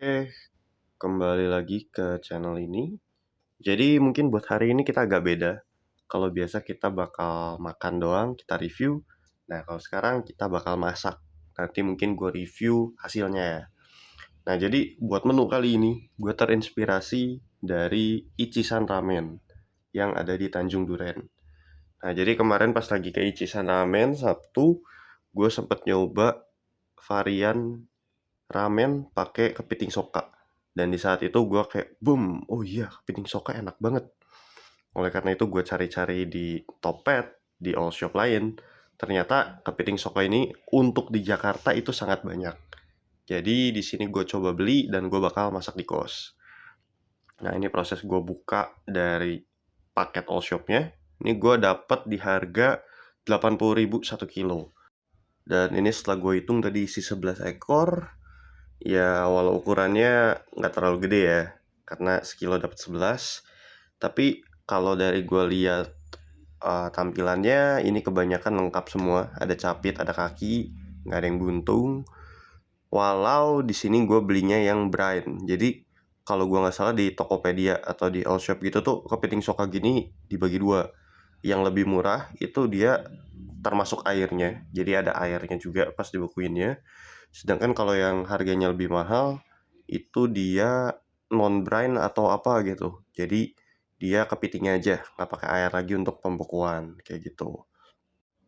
Oke, kembali lagi ke channel ini. Jadi mungkin buat hari ini kita agak beda. Kalau biasa kita bakal makan doang, kita review. Nah, kalau sekarang kita bakal masak. Nanti mungkin gue review hasilnya ya. Nah, jadi buat menu kali ini, gue terinspirasi dari Ichisan Ramen yang ada di Tanjung Duren. Nah, jadi kemarin pas lagi ke Ichisan Ramen Sabtu, gue sempet nyoba varian ramen pakai kepiting soka. Dan di saat itu gue kayak boom, oh iya kepiting soka enak banget. Oleh karena itu gue cari-cari di Topet, di all shop lain. Ternyata kepiting soka ini untuk di Jakarta itu sangat banyak. Jadi di sini gue coba beli dan gue bakal masak di kos. Nah ini proses gue buka dari paket all shopnya. Ini gue dapet di harga 80.000 1 kilo. Dan ini setelah gue hitung tadi isi 11 ekor. Ya walau ukurannya nggak terlalu gede ya, karena sekilo dapat 11. Tapi kalau dari gue lihat tampilannya ini kebanyakan lengkap semua. Ada capit, ada kaki, nggak ada yang buntung. Walau di sini gue belinya yang brine. Jadi kalau gue nggak salah di Tokopedia atau di all shop gitu tuh kepiting soka gini dibagi dua. Yang lebih murah itu dia termasuk airnya, jadi ada airnya juga pas dibekuinnya. Sedangkan kalau yang harganya lebih mahal itu dia non brine atau apa gitu. Jadi dia kepitingnya aja, nggak pakai air lagi untuk pembekuan kayak gitu.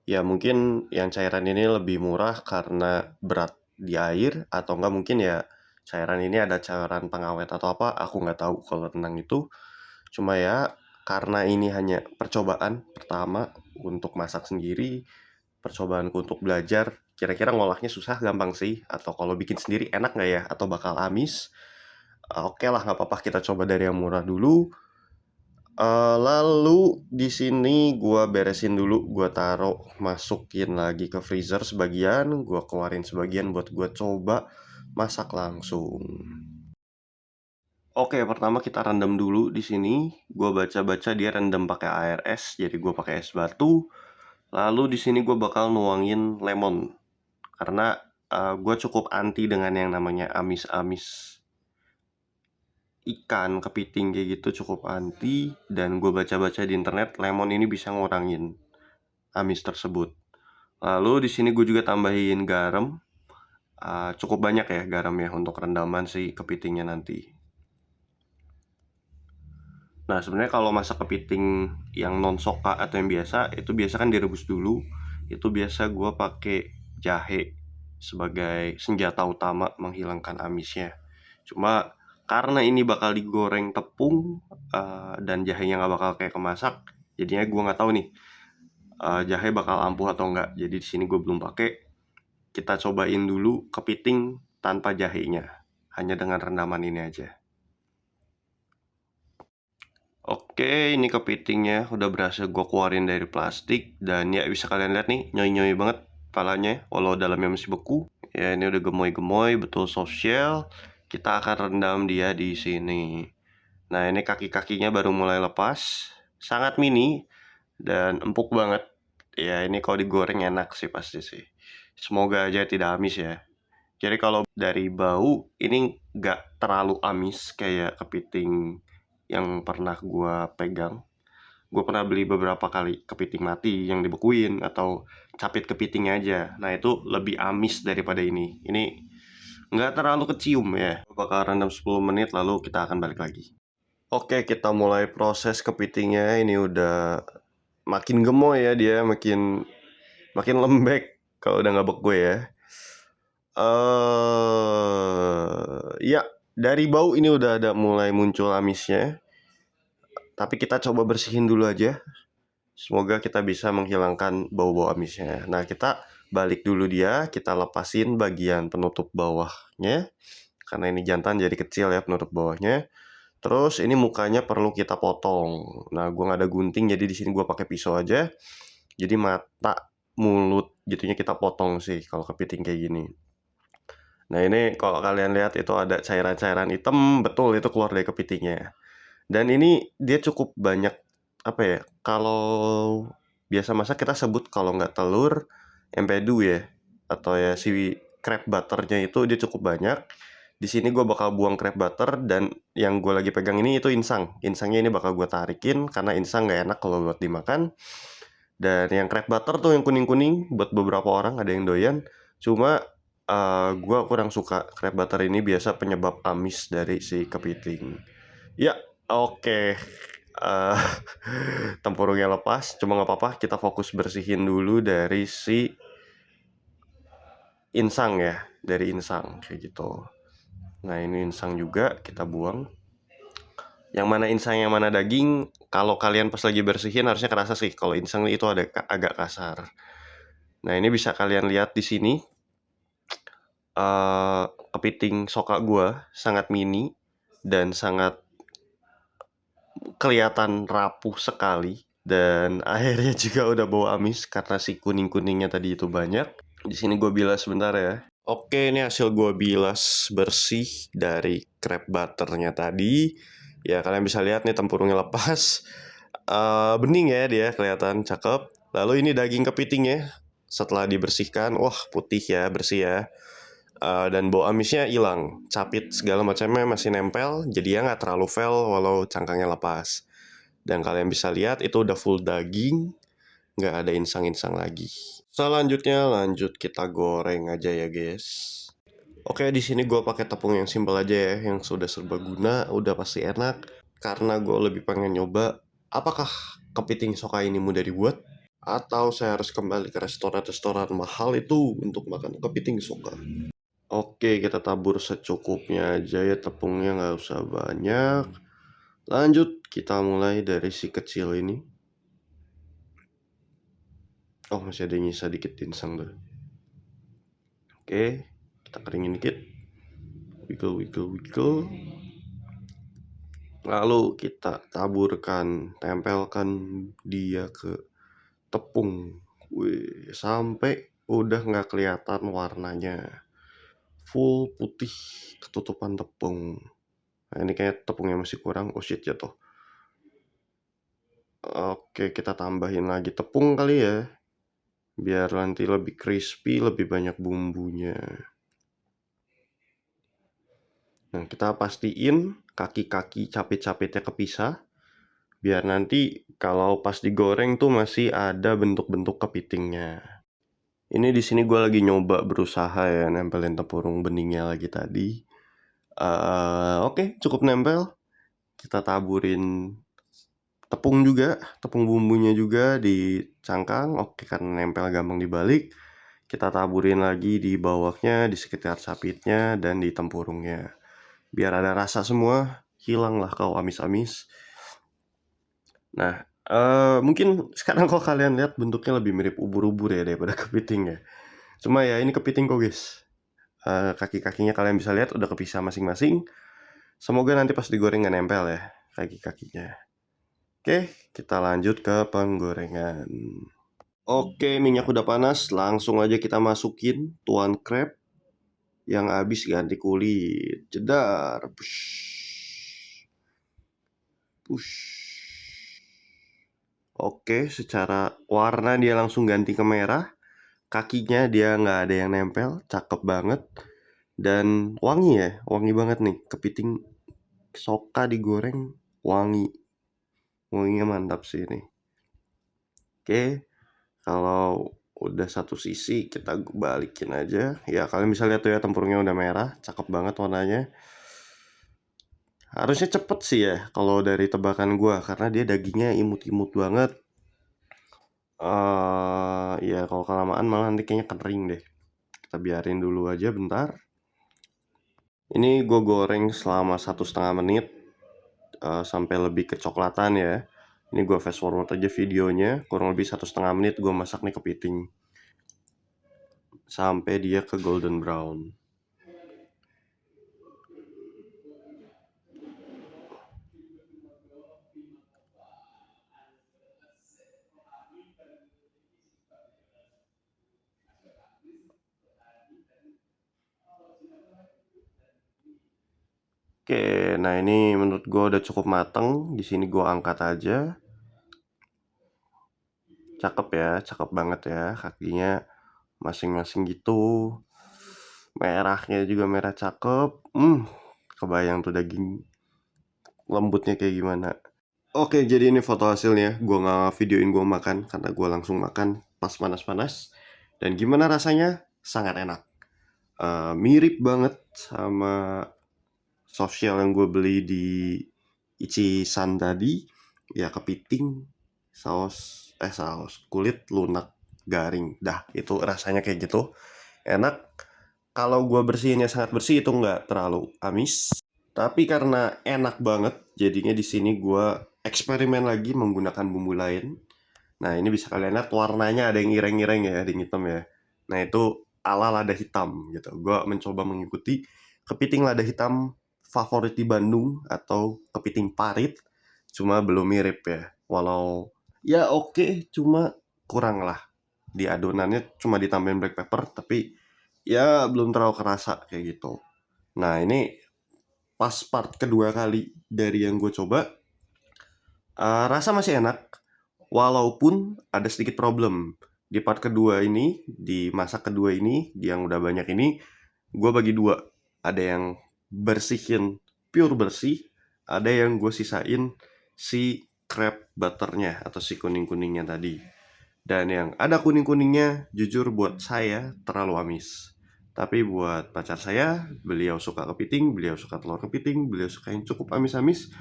Ya mungkin yang cairan ini lebih murah karena berat di air atau enggak mungkin ya cairan ini ada cairan pengawet atau apa, aku nggak tahu kalau tentang itu. Cuma ya karena ini hanya percobaan pertama untuk masak sendiri, percobaanku untuk belajar, kira-kira ngolahnya susah gampang sih, atau kalau bikin sendiri enak nggak ya, atau bakal amis. Oke lah nggak apa-apa kita coba dari yang murah dulu. Lalu di sini gua beresin dulu, gua taruh masukin lagi ke freezer sebagian, gua keluarin sebagian buat gua coba masak langsung. Oke, pertama kita rendam dulu di sini. Gua baca-baca dia rendam pakai air es, jadi gua pakai es batu. Lalu di sini gua bakal nuangin lemon karena gue cukup anti dengan yang namanya amis-amis ikan kepiting kayak gitu, cukup anti. Dan gue baca-baca di internet lemon ini bisa ngurangin amis tersebut. Lalu di sini gue juga tambahin garam, cukup banyak ya garam ya untuk rendaman si kepitingnya nanti. Nah sebenarnya kalau masak kepiting yang non soka atau yang biasa itu biasa kan direbus dulu. Itu biasa gue pakai jahe sebagai senjata utama menghilangkan amisnya. Cuma karena ini bakal digoreng tepung dan jahenya nggak bakal kayak kemasak, jadinya gue nggak tahu nih jahe bakal ampuh atau enggak. Jadi di sini gue belum pakai. Kita cobain dulu kepiting tanpa jahenya, hanya dengan rendaman ini aja. Oke, ini kepitingnya udah berhasil gue keluarin dari plastik. Dan ya bisa kalian lihat nih, nyoi-nyoi banget kepalanya, walau dalamnya masih beku. Ya ini udah gemoy-gemoy, betul soft shell. Kita akan rendam dia di sini. Nah ini kaki-kakinya baru mulai lepas. Sangat mini dan empuk banget. Ya ini kalau digoreng enak sih pasti sih. Semoga aja tidak amis ya. Jadi kalau dari bau ini nggak terlalu amis kayak kepiting yang pernah gua pegang. Gue pernah beli beberapa kali kepiting mati yang dibekuin atau capit kepitingnya aja. Nah itu lebih amis daripada ini. Ini nggak terlalu kecium ya. Bakal rendam 10 menit lalu kita akan balik lagi. Oke, kita mulai proses kepitingnya. Ini udah makin gemoy ya dia, makin makin lembek kalau udah nggak beku ya. Ya dari bau ini udah ada mulai muncul amisnya. Tapi kita coba bersihin dulu aja. Semoga kita bisa menghilangkan bau-bau amisnya. Nah, kita balik dulu dia, kita lepasin bagian penutup bawahnya. Karena ini jantan jadi kecil ya penutup bawahnya. Terus ini mukanya perlu kita potong. Nah, gua nggak ada gunting jadi di sini gua pakai pisau aja. Jadi mata, mulut gitunya kita potong sih kalau kepiting kayak gini. Nah, ini kalau kalian lihat itu ada cairan-cairan hitam, betul itu keluar dari kepitingnya. Dan ini dia cukup banyak apa ya? Kalau biasa masak kita sebut kalau nggak telur empedu ya, atau ya si crab butternya itu dia cukup banyak. Di sini gue bakal buang crab butter, dan yang gue lagi pegang ini itu insang. Insangnya ini bakal gue tarikin karena insang nggak enak kalau buat dimakan. Dan yang crab butter tuh yang kuning-kuning buat beberapa orang ada yang doyan. Cuma gue kurang suka crab butter ini, biasa penyebab amis dari si kepiting. Ya, oke. Eh, Tempurungnya lepas, cuma nggak apa-apa. Kita fokus bersihin dulu dari si insang ya, dari insang kayak gitu. Nah ini insang juga kita buang. Yang mana insang, yang mana daging, kalau kalian pas lagi bersihin harusnya kerasa sih kalau insang itu ada agak kasar. Nah ini bisa kalian lihat di sini. Kepiting soka gua sangat mini dan sangat kelihatan rapuh sekali, dan akhirnya juga udah bau amis karena si kuning-kuningnya tadi itu banyak. Di sini gue bilas sebentar ya. Oke, ini hasil gue bilas bersih dari crab butternya tadi. Ya kalian bisa lihat nih tempurungnya lepas. Bening ya dia, kelihatan cakep. Lalu ini daging kepitingnya setelah dibersihkan, wah putih ya, bersih ya. Dan bau amisnya hilang, capit segala macamnya masih nempel, jadi ya nggak terlalu fail walau cangkangnya lepas. Dan kalian bisa lihat itu udah full daging, nggak ada insang-insang lagi. Selanjutnya lanjut kita goreng aja ya guys. Oke, di sini gue pakai tepung yang simpel aja ya, yang sudah serbaguna, udah pasti enak. Karena gue lebih pengen nyoba, apakah kepiting soka ini mudah dibuat? Atau saya harus kembali ke restoran-restoran mahal itu untuk makan kepiting soka? Oke, kita tabur secukupnya aja ya, tepungnya nggak usah banyak. Lanjut, kita mulai dari si kecil ini. Oh, masih ada yang nyisa dikit insang tuh. Oke, kita keringin dikit. Wiggle, wiggle, wiggle. Lalu kita taburkan, tempelkan dia ke tepung. Wih, sampai udah nggak kelihatan warnanya. Full putih, ketutupan tepung. Nah, ini kayak tepungnya masih kurang. Oh shit, jatuh. Oke, kita tambahin lagi tepung kali ya. Biar nanti lebih crispy, lebih banyak bumbunya. Nah, kita pastiin kaki-kaki capit-capitnya kepisah. Biar nanti kalau pas digoreng tuh masih ada bentuk-bentuk kepitingnya. Ini di sini gue lagi nyoba berusaha ya nempelin tempurung beningnya lagi tadi. Oke, cukup nempel. Kita taburin tepung juga, tepung bumbunya juga di cangkang. Oke, karena nempel gampang dibalik. Kita taburin lagi di bawahnya, di sekitar capitnya, dan di tempurungnya. Biar ada rasa semua, hilanglah kau amis-amis. Nah, mungkin sekarang kalau kalian lihat bentuknya lebih mirip ubur-ubur ya daripada kepiting ya. Cuma ya ini kepiting kok guys. Kaki-kakinya kalian bisa lihat udah kepisah masing-masing. Semoga nanti pas digoreng nggak nempel ya kaki-kakinya. Oke, kita lanjut ke penggorengan. Oke, minyak udah panas, langsung aja kita masukin tuan crab yang habis ganti kulit. Jedar. Push. Push. Oke, secara warna dia langsung ganti ke merah. Kakinya dia nggak ada yang nempel, cakep banget. Dan wangi ya, wangi banget nih. Kepiting soka digoreng, wangi. Wanginya mantap sih ini. Oke, kalau udah satu sisi kita balikin aja. Ya kalian bisa lihat tuh ya tempurungnya udah merah, cakep banget warnanya. Harusnya cepet sih ya kalau dari tebakan gua, karena dia dagingnya imut-imut banget. Ya kalau kelamaan malah nanti kayaknya kering deh. Kita biarin dulu aja bentar. Ini gue goreng selama 1,5 menit sampai lebih kecoklatan ya. Ini gue fast forward aja videonya, kurang lebih 1,5 menit gue masak nih kepiting sampai dia ke golden brown. Oke, nah ini menurut gue udah cukup mateng. Di sini gue angkat aja. Cakep ya, cakep banget ya kakinya masing-masing gitu. Merahnya juga merah cakep. Kebayang tuh daging lembutnya kayak gimana. Oke, jadi ini foto hasilnya. Gue nggak videoin gue makan karena gue langsung makan pas panas-panas. Dan gimana rasanya? Sangat enak. Mirip banget sama soft shell yang gue beli di Ichisan tadi. Ya kepiting, saus kulit lunak garing. Dah, itu rasanya kayak gitu. Enak. Kalau gue bersihinnya sangat bersih itu nggak terlalu amis. Tapi karena enak banget, jadinya di sini gue eksperimen lagi menggunakan bumbu lain. Nah, ini bisa kalian lihat warnanya ada yang ireng-ireng ya, ada yang hitam ya. Nah, itu ala lada hitam gitu. Gue mencoba mengikuti kepiting lada hitam favorit di Bandung atau kepiting parit, cuma belum mirip ya. Walau ya oke, cuma kurang lah. Di adonannya cuma ditambahin black pepper, tapi ya belum terlalu kerasa kayak gitu. Nah, ini pas part kedua kali dari yang gue coba, rasa masih enak, walaupun ada sedikit problem. Di part kedua ini, di masak kedua ini, yang udah banyak ini, gue bagi dua. Ada yang bersihin pure bersih, ada yang gue sisain si crab butternya atau si kuning-kuningnya tadi. Dan yang ada kuning-kuningnya, jujur buat saya terlalu amis. Tapi buat pacar saya, beliau suka kepiting, beliau suka telur kepiting, beliau suka yang cukup amis-amis.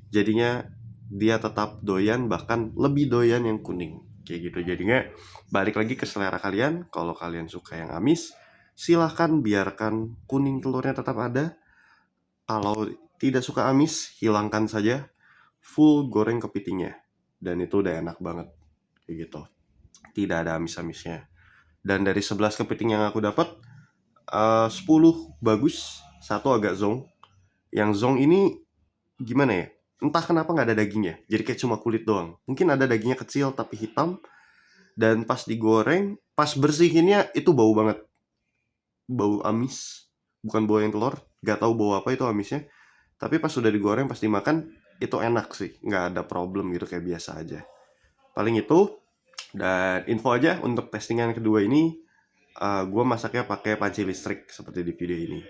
Jadinya dia tetap doyan, bahkan lebih doyan yang kuning. Kayak gitu. Jadinya balik lagi ke selera kalian. Kalau kalian suka yang amis, silahkan biarkan kuning telurnya tetap ada. Kalau tidak suka amis, hilangkan saja. Full goreng kepitingnya. Dan itu udah enak banget. Kayak gitu. Tidak ada amis-amisnya. Dan dari 11 kepiting yang aku dapat, 10 bagus, satu agak zonk. Yang zonk ini gimana ya? Entah kenapa nggak ada dagingnya. Jadi kayak cuma kulit doang. Mungkin ada dagingnya kecil tapi hitam. Dan pas digoreng, pas bersihinnya itu bau banget. Bau amis. Bukan bau yang telur. Gak tahu bau apa itu amisnya. Tapi pas sudah digoreng, pas dimakan, itu enak sih. Nggak ada problem gitu, kayak biasa aja. Paling itu. Dan info aja untuk testingan kedua ini, gue masaknya pakai panci listrik seperti di video ini.